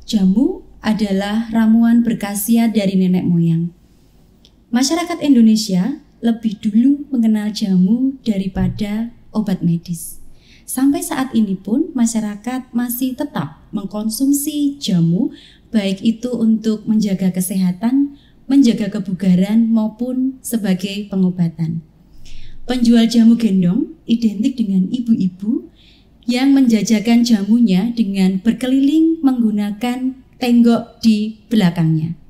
Jamu adalah ramuan berkhasiat dari nenek moyang. Masyarakat Indonesia lebih dulu mengenal jamu daripada obat medis. Sampai saat ini pun masyarakat masih tetap mengkonsumsi jamu, baik itu untuk menjaga kesehatan, menjaga kebugaran maupun sebagai pengobatan. Penjual jamu gendong identik dengan ibu-ibu yang menjajakan jamunya dengan berkeliling menggunakan tenggok di belakangnya.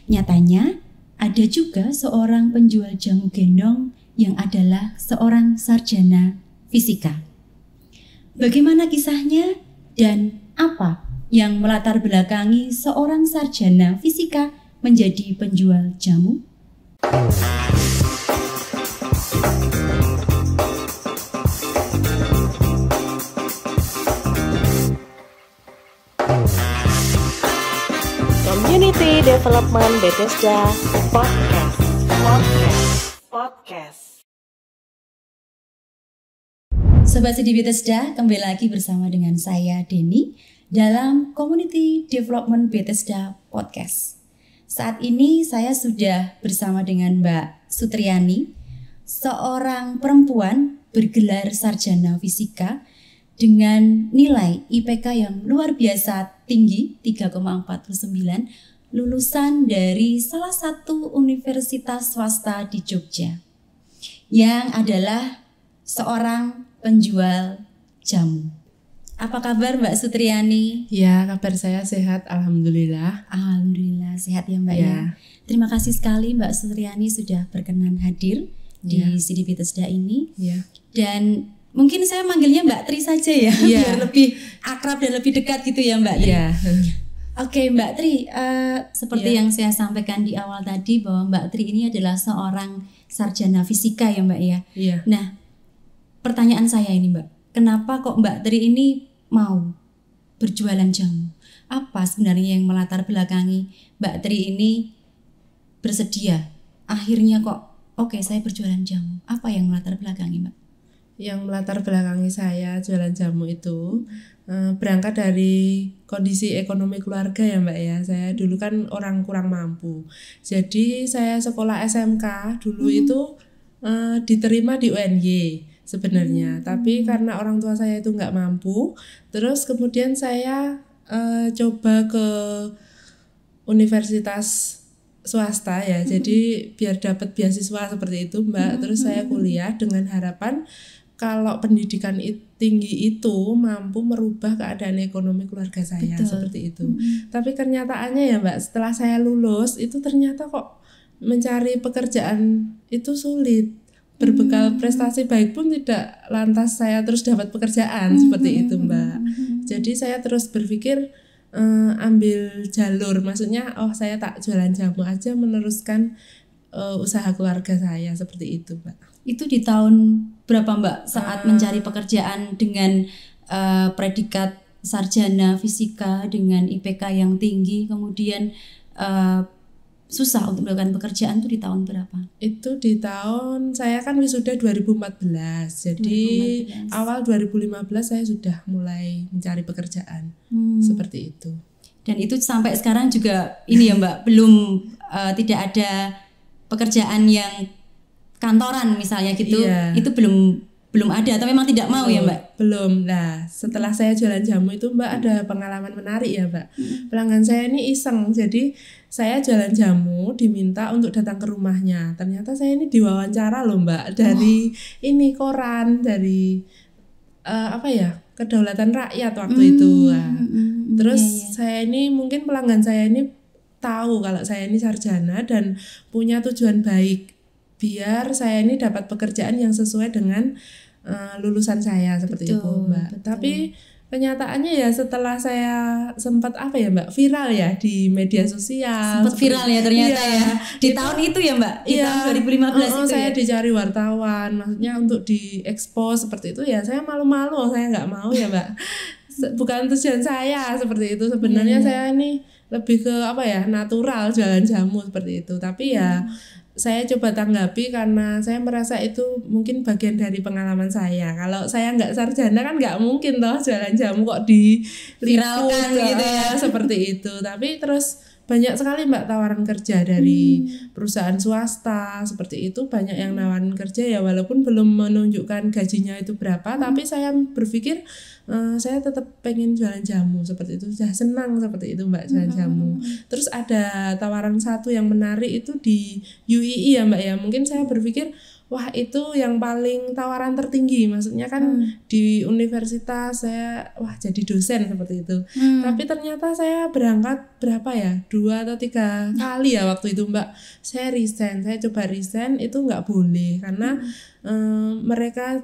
Nyatanya, ada juga seorang penjual jamu gendong yang adalah seorang sarjana fisika. Bagaimana kisahnya dan apa yang melatar belakangi seorang sarjana fisika menjadi penjual jamu? Community Development Bethesda Podcast. Sobat Sidi Bethesda, kembali lagi bersama dengan saya Denny dalam Community Development Bethesda Podcast. Saat ini saya sudah bersama dengan Mbak Sutriani, seorang perempuan bergelar sarjana fisika dengan nilai IPK yang luar biasa tinggi 3,49, lulusan dari salah satu universitas swasta di Jogja, yang adalah seorang penjual jamu. Apa kabar Mbak Sutriani? Ya, kabar saya sehat, alhamdulillah. Alhamdulillah sehat ya Mbak ya. Terima kasih sekali Mbak Sutriani sudah berkenan hadir di Sidi Bethesda ini. Ya. Dan mungkin saya manggilnya Mbak Tri saja ya, biar lebih akrab dan lebih dekat gitu ya Mbak Tri. Oke Mbak Tri, seperti yang saya sampaikan di awal tadi bahwa Mbak Tri ini adalah seorang sarjana fisika ya Mbak ya. Nah, pertanyaan saya ini Mbak, kenapa kok Mbak Tri ini mau berjualan jamu? Apa sebenarnya yang melatar belakangi Mbak Tri ini bersedia? Akhirnya kok oke, saya berjualan jamu. Apa yang melatar belakangi Mbak? Yang melatar belakangi saya jualan jamu itu berangkat dari kondisi ekonomi keluarga ya Mbak ya. Saya dulu kan orang kurang mampu. Jadi saya sekolah SMK dulu itu diterima di UNY sebenarnya. Tapi karena orang tua saya itu nggak mampu, terus kemudian saya coba ke universitas swasta ya. Jadi biar dapat beasiswa seperti itu Mbak. Terus saya kuliah dengan harapan kalau pendidikan tinggi itu mampu merubah keadaan ekonomi keluarga saya. Seperti itu. Tapi kenyataannya ya Mbak, setelah saya lulus itu ternyata kok mencari pekerjaan itu sulit. Berbekal prestasi baik pun tidak lantas saya terus dapat pekerjaan seperti itu Mbak. Jadi saya terus berpikir ambil jalur, maksudnya saya tak jualan jamu aja, meneruskan usaha keluarga saya seperti itu Mbak. Itu di tahun berapa Mbak saat mencari pekerjaan dengan predikat sarjana fisika dengan IPK yang tinggi, kemudian susah untuk melakukan pekerjaan itu di tahun berapa? Itu di tahun, saya kan wisuda 2014. Jadi 2014. Awal 2015 saya sudah mulai mencari pekerjaan. Seperti itu. Dan itu sampai sekarang juga ini ya Mbak, belum tidak ada pekerjaan yang kantoran misalnya gitu. Itu belum ada atau memang tidak mau ya Mbak? Belum. Nah, setelah saya jualan jamu itu Mbak ada pengalaman menarik ya Mbak. Pelanggan saya ini iseng, jadi saya jualan jamu diminta untuk datang ke rumahnya. Ternyata saya ini diwawancara loh Mbak dari ini koran, dari Kedaulatan Rakyat waktu itu. Terus saya ini mungkin pelanggan saya ini tahu kalau saya ini sarjana dan punya tujuan baik biar saya ini dapat pekerjaan yang sesuai dengan lulusan saya seperti itu Mbak. Tapi kenyataannya ya setelah saya sempat Mbak viral ya di media sosial. Sempat viral ya ternyata ya. Di tahun itu ya Mbak, di tahun 2015 itu saya dicari wartawan, maksudnya untuk diekspos seperti itu ya. Saya malu-malu, saya nggak mau ya Mbak. Bukan tujuan saya seperti itu. Sebenarnya saya ini lebih ke natural jualan jamu seperti itu. Tapi ya saya coba tanggapi karena saya merasa itu mungkin bagian dari pengalaman saya. Kalau saya nggak sarjana kan nggak mungkin toh jualan jamu kok di Viralkan gitu ya. seperti itu. Tapi terus banyak sekali Mbak tawaran kerja dari perusahaan swasta seperti itu, banyak yang nawarin kerja ya walaupun belum menunjukkan gajinya itu berapa, tapi saya berpikir saya tetap pengen jualan jamu seperti itu, sudah senang seperti itu Mbak jualan jamu. Terus ada tawaran satu yang menarik itu di UII ya Mbak ya, mungkin saya berpikir wah itu yang paling tawaran tertinggi, maksudnya kan di universitas saya wah jadi dosen seperti itu. Tapi ternyata saya berangkat berapa ya 2 atau 3 kali ya waktu itu Mbak, saya resign, saya coba resign itu nggak boleh karena mereka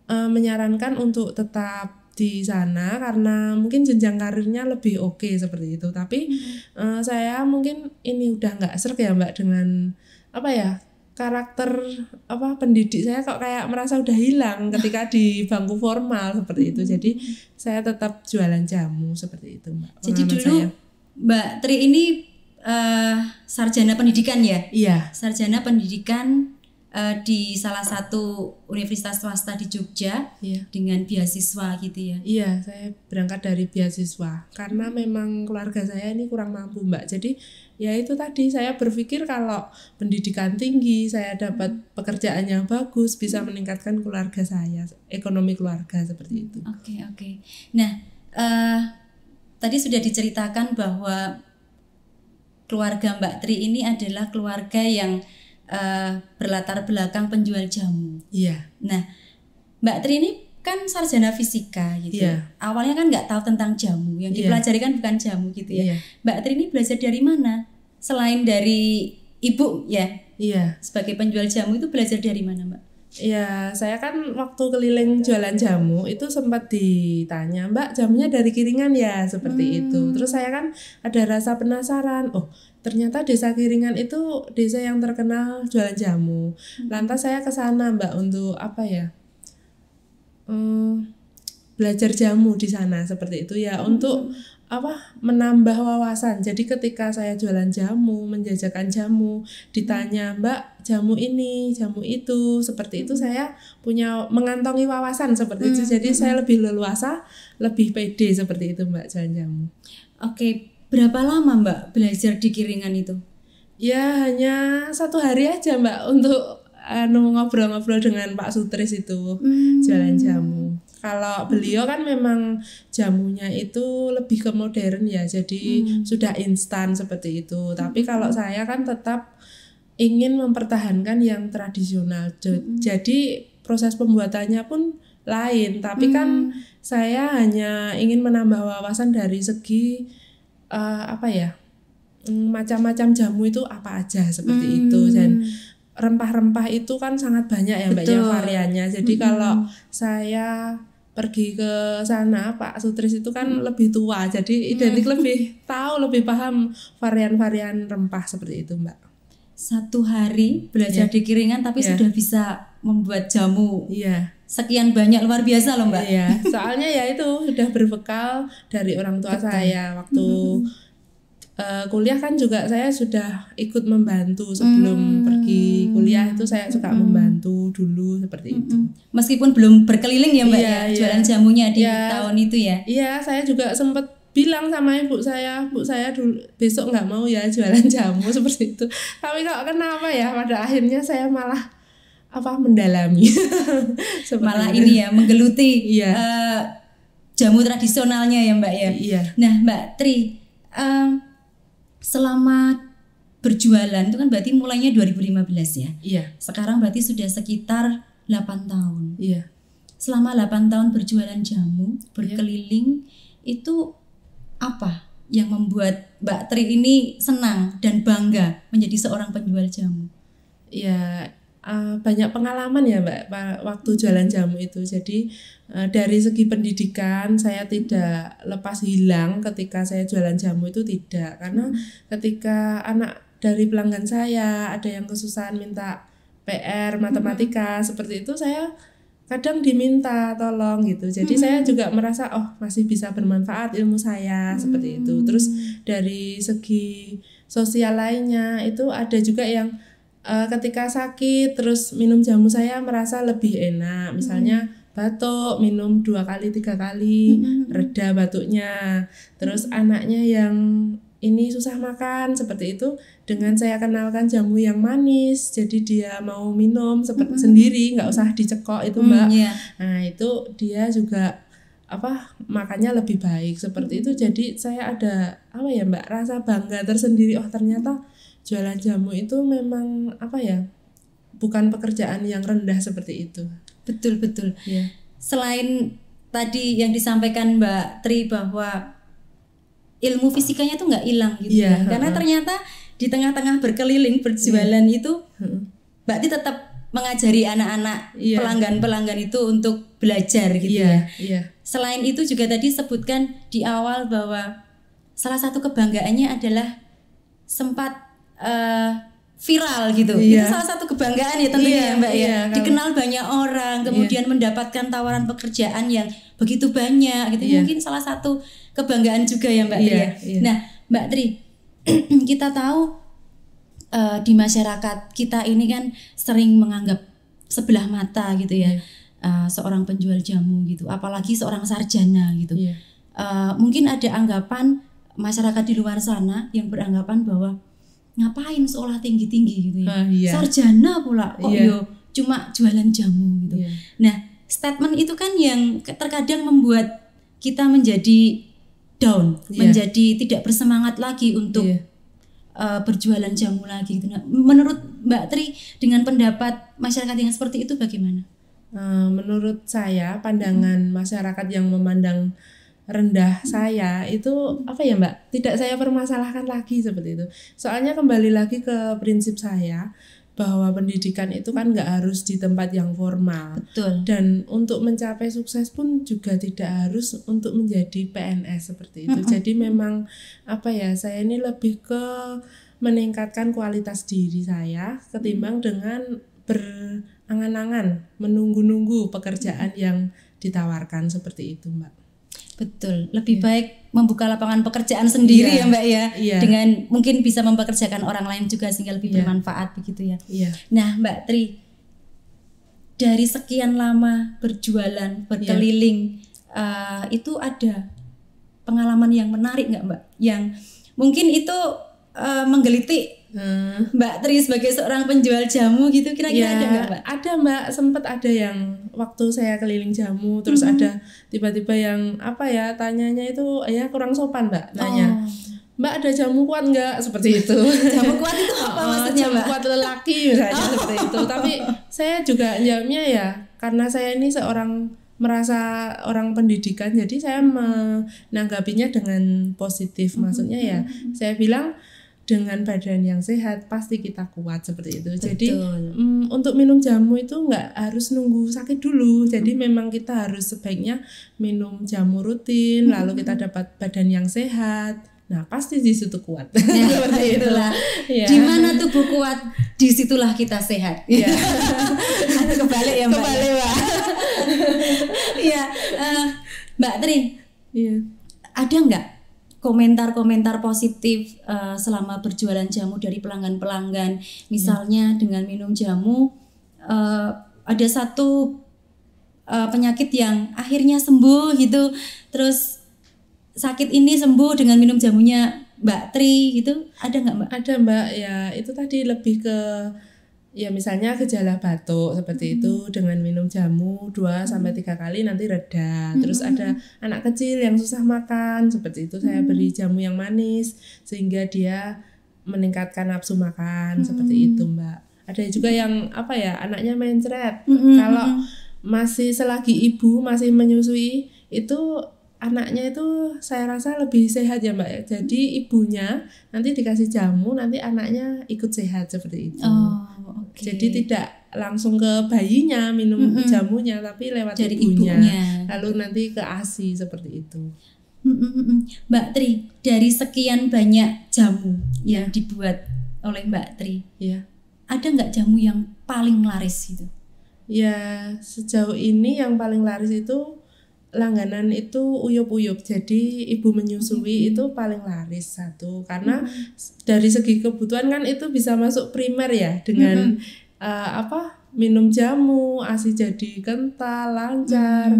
menyarankan untuk tetap di sana karena mungkin jenjang karirnya lebih oke seperti itu. Tapi saya mungkin ini udah nggak serg ya Mbak dengan apa ya, karakter pendidik saya kok kayak merasa udah hilang ketika di bangku formal seperti itu. Jadi saya tetap jualan jamu seperti itu Mbak. Jadi dulu saya. Mbak Tri ini sarjana pendidikan ya? Iya. Sarjana pendidikan di salah satu universitas swasta di Jogja, dengan beasiswa gitu ya? Iya, saya berangkat dari beasiswa karena memang keluarga saya ini kurang mampu Mbak. Jadi ya itu tadi saya berpikir kalau pendidikan tinggi, saya dapat pekerjaan yang bagus, bisa meningkatkan keluarga saya, ekonomi keluarga seperti itu. Oke. Nah, tadi sudah diceritakan bahwa keluarga Mbak Tri ini adalah keluarga yang berlatar belakang penjual jamu. Iya. Nah, Mbak Tri ini kan sarjana fisika gitu. Iya. Awalnya kan nggak tahu tentang jamu, yang dipelajari kan bukan jamu gitu ya. Iya. Mbak Tri ini belajar dari mana? Selain dari ibu ya? Iya. Sebagai penjual jamu itu belajar dari mana Mbak? Ya, saya kan waktu keliling jualan jamu itu sempat ditanya, Mbak jamunya dari Kiringan ya, seperti itu. Terus saya kan ada rasa penasaran, oh ternyata desa Kiringan itu desa yang terkenal jualan jamu. Lantas saya ke sana Mbak untuk apa ya, belajar jamu di sana seperti itu ya, untuk menambah wawasan. Jadi ketika saya jualan jamu, menjajakan jamu, ditanya Mbak jamu ini, jamu itu, seperti itu saya punya mengantongi wawasan seperti itu. Jadi saya lebih leluasa, lebih pede seperti itu Mbak jualan jamu. Oke, berapa lama Mbak belajar di Kiringan itu? Ya hanya 1 hari aja Mbak untuk ngobrol-ngobrol dengan Pak Sutris itu jualan jamu. Kalau beliau kan memang jamunya itu lebih ke modern ya, jadi sudah instan seperti itu. Tapi kalau saya kan tetap ingin mempertahankan yang tradisional. Jadi proses pembuatannya pun lain, tapi kan saya hanya ingin menambah wawasan dari segi macam-macam jamu itu apa aja seperti itu. Dan rempah-rempah itu kan sangat banyak ya Mbak ya variannya. Jadi kalau saya pergi ke sana, Pak Sutris itu kan lebih tua, jadi identik lebih tahu, lebih paham varian-varian rempah seperti itu Mbak. 1 hari belajar di Kiringan tapi sudah bisa membuat jamu. Sekian banyak, luar biasa loh Mbak. Iya, soalnya ya itu sudah berbekal dari orang tua saya waktu kuliah kan juga saya sudah ikut membantu sebelum pergi kuliah itu saya suka membantu dulu seperti itu. Meskipun belum berkeliling ya Mbak jualan jamunya di tahun itu ya. Iya, saya juga sempat bilang sama ibu saya dulu besok nggak mau ya jualan jamu seperti itu. Tapi kok kenapa ya pada akhirnya saya malah mendalami. Malah ini ya menggeluti jamu tradisionalnya ya Mbak ya. Iya. Nah Mbak Tri, selama berjualan itu kan berarti mulainya 2015 ya? Iya. Sekarang berarti sudah sekitar 8 tahun. Iya. Selama 8 tahun berjualan jamu, berkeliling, itu apa yang membuat Mbak Tri ini senang dan bangga menjadi seorang penjual jamu? Ya, banyak pengalaman ya Mbak waktu jualan jamu itu. Jadi dari segi pendidikan saya tidak lepas hilang ketika saya jualan jamu itu, tidak. Karena ketika anak dari pelanggan saya ada yang kesusahan minta PR matematika seperti itu, saya kadang diminta tolong gitu. Jadi saya juga merasa masih bisa bermanfaat ilmu saya seperti itu. Terus dari segi sosial lainnya itu ada juga yang ketika sakit terus minum jamu saya merasa lebih enak. Misalnya batuk minum 2 kali 3 kali reda batuknya. Terus anaknya yang ini susah makan seperti itu, dengan saya kenalkan jamu yang manis, jadi dia mau minum seperti sendiri, nggak usah dicekok itu Mbak. Nah itu dia juga makannya lebih baik seperti itu. Jadi saya ada Mbak, rasa bangga tersendiri. Oh ternyata jualan jamu itu memang bukan pekerjaan yang rendah seperti itu. Betul. Selain tadi yang disampaikan Mbak Tri bahwa ilmu fisikanya tuh nggak hilang gitu ya. Karena ternyata di tengah-tengah berkeliling berjualan itu Mbak Tri tetap mengajari anak-anak pelanggan-pelanggan itu untuk belajar gitu ya. Selain itu juga tadi sebutkan di awal bahwa salah satu kebanggaannya adalah sempat viral gitu. Itu salah satu kebanggaan ya tentunya Mbak ya. Dikenal banyak orang, kemudian mendapatkan tawaran pekerjaan yang begitu banyak gitu. Mungkin salah satu kebanggaan juga ya Mbak Tri ya. Nah Mbak Tri, kita tahu di masyarakat kita ini kan sering menganggap sebelah mata gitu ya seorang penjual jamu gitu, apalagi seorang sarjana gitu. Mungkin ada anggapan masyarakat di luar sana yang beranggapan bahwa ngapain sekolah tinggi-tinggi gitu ya, sarjana pula kok cuma jualan jamu gitu. Nah statement itu kan yang terkadang membuat kita menjadi down, menjadi tidak bersemangat lagi untuk berjualan jamu lagi gitu. Nah, menurut Mbak Tri dengan pendapat masyarakat yang seperti itu bagaimana? Menurut saya pandangan masyarakat yang memandang rendah saya itu Mbak, tidak saya permasalahkan lagi seperti itu. Soalnya kembali lagi ke prinsip saya bahwa pendidikan itu kan nggak harus di tempat yang formal. Betul. Dan untuk mencapai sukses pun juga tidak harus untuk menjadi PNS seperti itu. Jadi memang saya ini lebih ke meningkatkan kualitas diri saya ketimbang dengan berangan-angan menunggu-nunggu pekerjaan yang ditawarkan seperti itu Mbak. Betul, lebih baik membuka lapangan pekerjaan sendiri ya Mbak ya, dengan mungkin bisa mempekerjakan orang lain juga sehingga lebih bermanfaat begitu ya. Nah Mbak Tri, dari sekian lama berjualan, berkeliling, itu ada pengalaman yang menarik nggak Mbak? Yang mungkin itu menggelitik Mbak Tri sebagai seorang penjual jamu gitu, kira-kira ada nggak Mbak? Ada Mbak, sempat ada yang waktu saya keliling jamu terus ada tiba-tiba yang tanyanya itu kurang sopan Mbak, nanya Mbak ada jamu kuat nggak, seperti itu. Jamu kuat itu apa maksudnya Mbak? Jamu kuat lelaki misalnya seperti itu. Tapi saya juga jawabnya karena saya ini merasa orang pendidikan, jadi saya menanggapinya dengan positif. Maksudnya saya bilang dengan badan yang sehat pasti kita kuat seperti itu. Betul. Jadi untuk minum jamu itu nggak harus nunggu sakit dulu. Jadi memang kita harus sebaiknya minum jamu rutin, lalu kita dapat badan yang sehat. Nah pasti di situ kuat. Seperti itulah. Di mana tubuh kuat, disitulah kita sehat. Atau kebalik ya Mbak. Kebalik Mbak. Mbak Tri. Ada nggak komentar-komentar positif selama berjualan jamu dari pelanggan-pelanggan, misalnya dengan minum jamu ada satu penyakit yang akhirnya sembuh gitu, terus sakit ini sembuh dengan minum jamunya Mbak Tri gitu, ada nggak Mbak? Ada Mbak, ya itu tadi lebih ke misalnya gejala batuk seperti itu, dengan minum jamu 2-3 kali nanti reda. Terus ada anak kecil yang susah makan seperti itu, saya beri jamu yang manis sehingga dia meningkatkan nafsu makan seperti itu Mbak. Ada juga yang anaknya mencret. Kalau masih selagi ibu masih menyusui itu anaknya itu saya rasa lebih sehat ya Mbak. Jadi ibunya nanti dikasih jamu, nanti anaknya ikut sehat seperti itu. Jadi tidak langsung ke bayinya minum jamunya, tapi lewat dari ibunya. Lalu nanti ke ASI seperti itu. Mbak Tri, dari sekian banyak jamu yang dibuat oleh Mbak Tri, ada nggak jamu yang paling laris gitu? Ya sejauh ini yang paling laris itu langganan itu uyup-uyup. Jadi ibu menyusui itu paling laris satu karena dari segi kebutuhan kan itu bisa masuk primer ya dengan minum jamu, ASI jadi kental, lancar.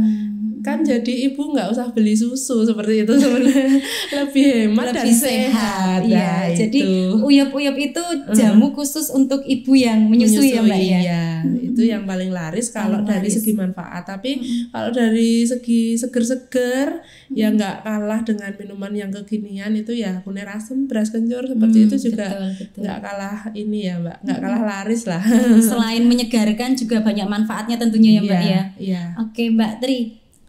Kan jadi ibu nggak usah beli susu seperti itu sebenarnya. Lebih hemat dan sehat. Iya. Nah, Jadi itu. uyup-uyup itu jamu khusus untuk ibu yang menyusui ya Mbak ya. Iya, itu yang paling laris kalau Paling dari laris. segi manfaat. Tapi kalau dari segi seger-seger ya nggak kalah dengan minuman yang kekinian itu ya kunir asem, beras kencur seperti itu juga betul. nggak kalah ini ya Mbak, nggak kalah laris lah. Selain menyegarkan juga banyak manfaatnya tentunya ya Mbak ya. Iya. Oke Mbak Tri,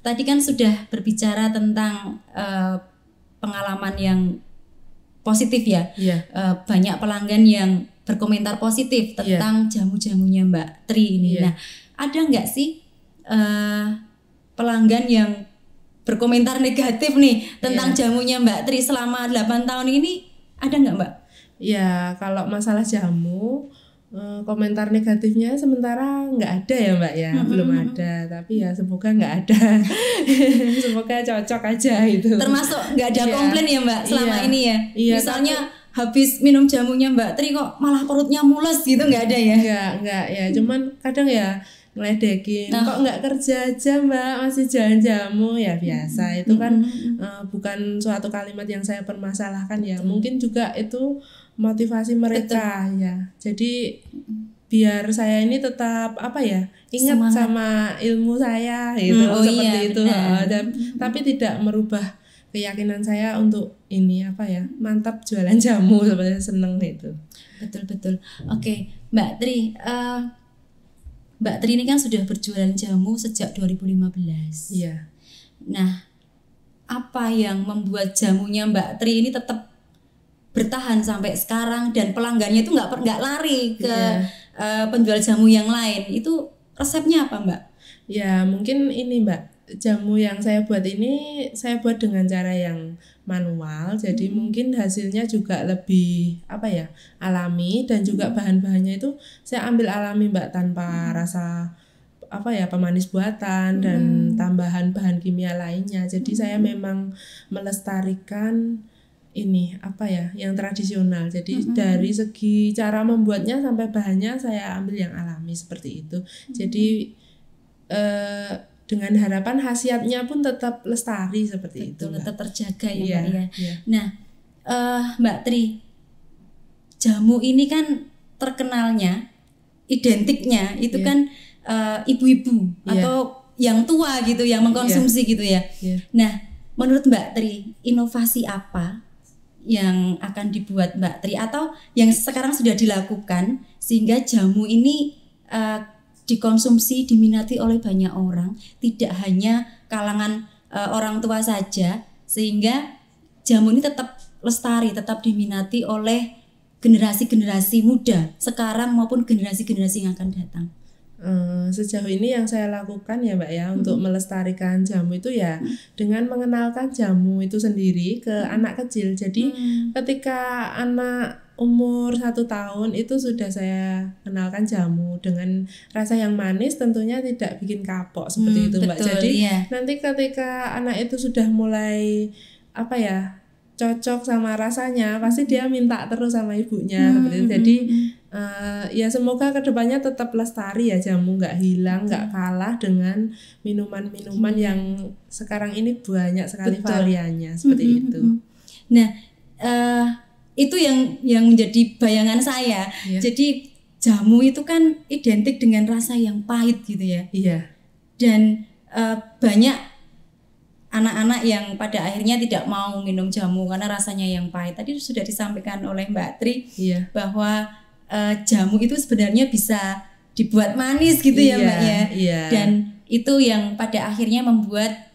tadi kan sudah berbicara tentang pengalaman yang positif ya. Iya. Banyak pelanggan yang berkomentar positif tentang jamu-jamunya Mbak Tri ini. Iya. Nah, ada nggak sih pelanggan yang berkomentar negatif nih tentang jamunya Mbak Tri selama 8 tahun ini? Ada nggak Mbak? Ya, kalau masalah jamu komentar negatifnya sementara nggak ada ya Mbak ya, belum ada. Tapi ya semoga nggak ada. Semoga cocok aja itu. Termasuk nggak ada komplain ya Mbak selama ini ya. Iya, Misalnya habis minum jamunya Mbak Tri kok malah perutnya mules gitu, nggak ada ya? Enggak ya, cuman kadang ya ngeledekin, kok nggak kerja aja Mbak, masih jalan jamu ya biasa. Itu kan bukan suatu kalimat yang saya permasalahkan ya. Mungkin juga itu motivasi mereka ya. Jadi biar saya ini tetap ingat Semangat. sama ilmu saya gitu seperti itu. Tapi tidak merubah keyakinan saya untuk ini mantap jualan jamu, sebenarnya seneng itu. Betul. Oke, Mbak Tri, Mbak Tri ini kan sudah berjualan jamu sejak 2015. Iya. Nah, apa yang membuat jamunya Mbak Tri ini tetap bertahan sampai sekarang dan pelanggannya itu nggak lari ke penjual jamu yang lain? Itu resepnya apa Mbak? Ya mungkin ini Mbak, jamu yang saya buat ini saya buat dengan cara yang manual, jadi mungkin hasilnya juga lebih alami, dan juga bahan-bahannya itu saya ambil alami Mbak, tanpa rasa pemanis buatan dan tambahan bahan kimia lainnya. Jadi saya memang melestarikan ini yang tradisional. Jadi dari segi cara membuatnya sampai bahannya saya ambil yang alami seperti itu. Jadi dengan harapan khasiatnya pun tetap lestari seperti itu. Tetap terjaga ya Mbak ya. Iya. Nah, Mbak Tri, jamu ini kan terkenalnya, identiknya itu kan ibu-ibu atau yang tua gitu yang mengkonsumsi gitu ya. Nah, menurut Mbak Tri, inovasi apa yang akan dibuat Mbak Tri atau yang sekarang sudah dilakukan sehingga jamu ini dikonsumsi, diminati oleh banyak orang, tidak hanya kalangan orang tua saja, sehingga jamu ini tetap lestari, tetap diminati oleh generasi-generasi muda sekarang maupun generasi-generasi yang akan datang? Sejauh ini yang saya lakukan ya Mbak ya, untuk melestarikan jamu itu ya dengan mengenalkan jamu itu sendiri ke anak kecil. Jadi ketika anak umur 1 tahun itu sudah saya kenalkan jamu dengan rasa yang manis, tentunya tidak bikin kapok seperti itu Mbak. Jadi nanti ketika anak itu sudah mulai cocok sama rasanya, pasti dia minta terus sama ibunya seperti itu. Jadi ya semoga kedepannya tetap lestari ya, jamu nggak hilang, nggak kalah dengan minuman-minuman yang sekarang ini banyak sekali variannya seperti itu. Nah, itu yang menjadi bayangan saya. Jadi jamu itu kan identik dengan rasa yang pahit gitu ya. Iya. Dan banyak anak-anak yang pada akhirnya tidak mau minum jamu karena rasanya yang pahit. Tadi sudah disampaikan oleh Mbak Tri bahwa jamu itu sebenarnya bisa dibuat manis gitu ya Mbak ya. Dan itu yang pada akhirnya membuat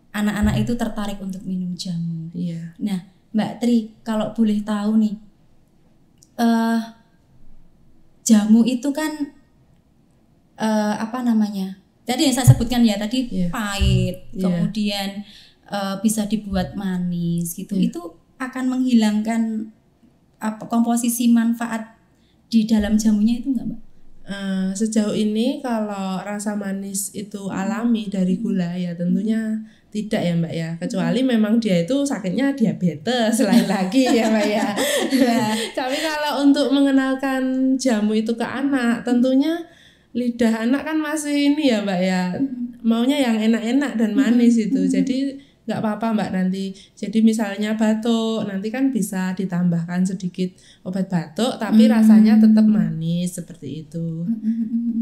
anak-anak itu tertarik untuk minum jamu. Nah, Mbak Tri, kalau boleh tahu nih, jamu itu kan tadi yang saya sebutkan ya tadi pahit, kemudian bisa dibuat manis gitu. Itu akan menghilangkan komposisi manfaat di dalam jamunya itu enggak Mbak? Sejauh ini kalau rasa manis itu alami dari gula ya tentunya tidak ya Mbak ya, kecuali memang dia itu sakitnya diabetes lain lagi ya Mbak ya. Tapi kalau untuk mengenalkan jamu itu ke anak, tentunya lidah anak kan masih ini ya Mbak ya, maunya yang enak-enak dan manis itu. Jadi nggak apa-apa Mbak nanti. Jadi misalnya batuk, nanti kan bisa ditambahkan sedikit obat batuk, tapi rasanya tetap manis seperti itu.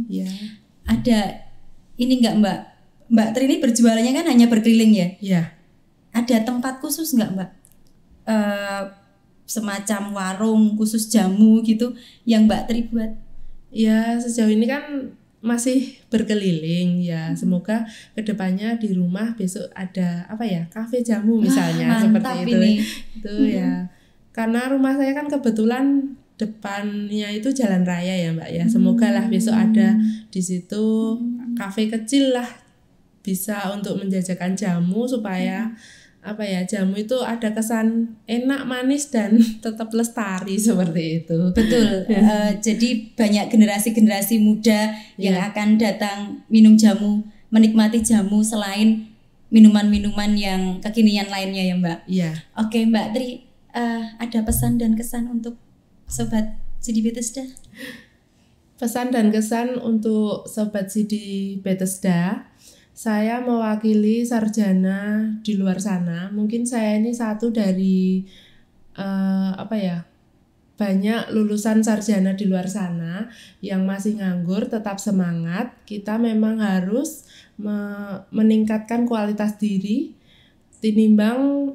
Ya. Ada ini nggak Mbak Tri ini berjualannya kan hanya berkeliling ya? Ya. Ada tempat khusus nggak Mbak? Semacam warung khusus jamu gitu yang Mbak Tri buat? Ya sejauh ini kan masih berkeliling ya. Semoga kedepannya di rumah besok ada apa ya, kafe jamu misalnya. Seperti itu. Itu ya. Karena rumah saya kan kebetulan depannya itu jalan raya ya Mbak ya. Semoga lah besok ada di situ kafe kecil lah, bisa untuk menjajakan jamu supaya apa ya, jamu itu ada kesan enak, manis dan tetap lestari seperti itu. Betul. Jadi banyak generasi-generasi muda yang akan datang minum jamu, menikmati jamu selain minuman-minuman yang kekinian lainnya ya Mbak. Iya. Oke Mbak Tri, ada pesan dan kesan untuk Sobat CD Bethesda? Pesan dan kesan untuk Sobat CD Bethesda, saya mewakili sarjana di luar sana. Mungkin saya ini satu dari banyak lulusan sarjana di luar sana yang masih nganggur, tetap semangat. Kita memang harus meningkatkan kualitas diri tinimbang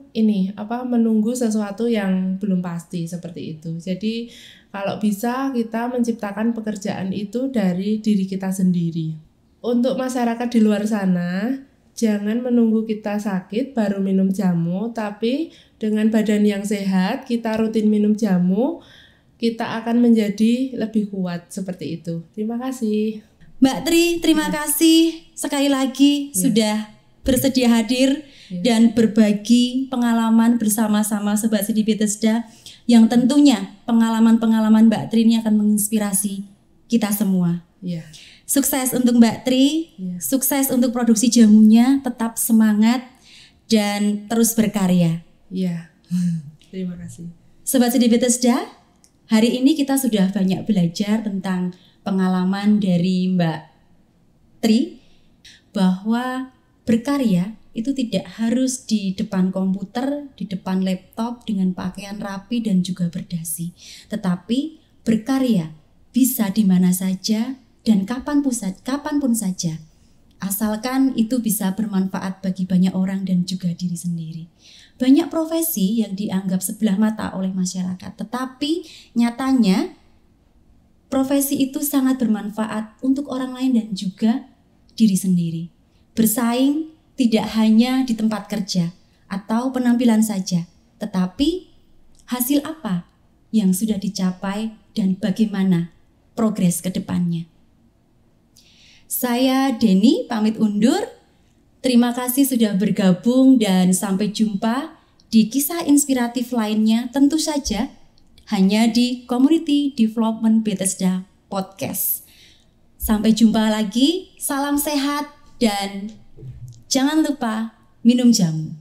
menunggu sesuatu yang belum pasti seperti itu. Jadi kalau bisa kita menciptakan pekerjaan itu dari diri kita sendiri. Untuk masyarakat di luar sana, jangan menunggu kita sakit baru minum jamu, tapi dengan badan yang sehat, kita rutin minum jamu, kita akan menjadi lebih kuat seperti itu. Terima kasih. Mbak Tri, terima kasih sekali lagi sudah bersedia hadir dan berbagi pengalaman bersama-sama Sobat CD Bethesda, yang tentunya pengalaman-pengalaman Mbak Tri ini akan menginspirasi kita semua. Ya. Sukses untuk Mbak Tri, sukses untuk produksi jamunya, tetap semangat dan terus berkarya. Iya, terima kasih. Sobat CD Bethesda, hari ini kita sudah banyak belajar tentang pengalaman dari Mbak Tri, bahwa berkarya itu tidak harus di depan komputer, di depan laptop dengan pakaian rapi dan juga berdasi. Tetapi berkarya bisa di mana saja dan kapanpun saja, asalkan itu bisa bermanfaat bagi banyak orang dan juga diri sendiri. Banyak profesi yang dianggap sebelah mata oleh masyarakat, tetapi nyatanya profesi itu sangat bermanfaat untuk orang lain dan juga diri sendiri. Bersaing tidak hanya di tempat kerja atau penampilan saja, tetapi hasil apa yang sudah dicapai dan bagaimana progres ke depannya. Saya Denny pamit undur. Terima kasih sudah bergabung dan sampai jumpa di kisah inspiratif lainnya, tentu saja hanya di Community Development Bethesda Podcast. Sampai jumpa lagi, salam sehat dan jangan lupa minum jamu.